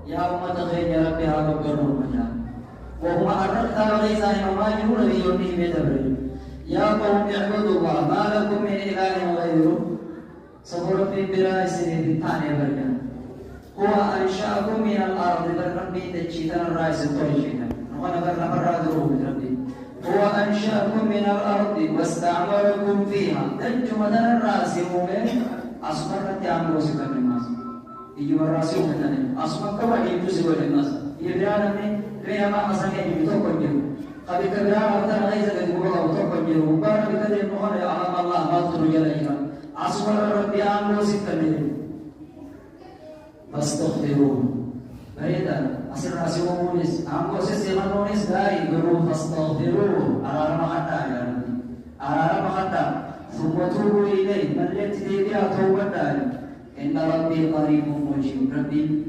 يا أمة خير يا ربي هذا قرر مجال وهو أردت ليس ما يقول لي يوني بدبر يا قوم اعبدوا الله ما لكم من إله غيره صبر في براء سنين ثانية بركان هو أنشأكم من الأرض ربي تجيتنا الرئيس الطريقين وأنا برنا مرة دروب ربي هو أنشأكم من الأرض واستعمركم فيها تنجم مدن الرأس يومين أصبرت يعملوا سكر الناس يجوا الرأس يومين أصبر كما يجوا سكر الناس يبرأنا من كريا ما مسكين يتوقع جيرو قبل كبرنا مثلا ليس كذبوا وتوقع جيرو وبارك كذب نهار أمام الله ما ترجع لنا أصبر ربي يعملوا سكر الناس فاستغفروه فريدا أصل راسيومونيس أمكو سيسيمانونيس داي برو فاستغفروه على ما حتى على ما حتى ثم توبوا إليه من التي بها توبة إن ربي قريب مجيب ربي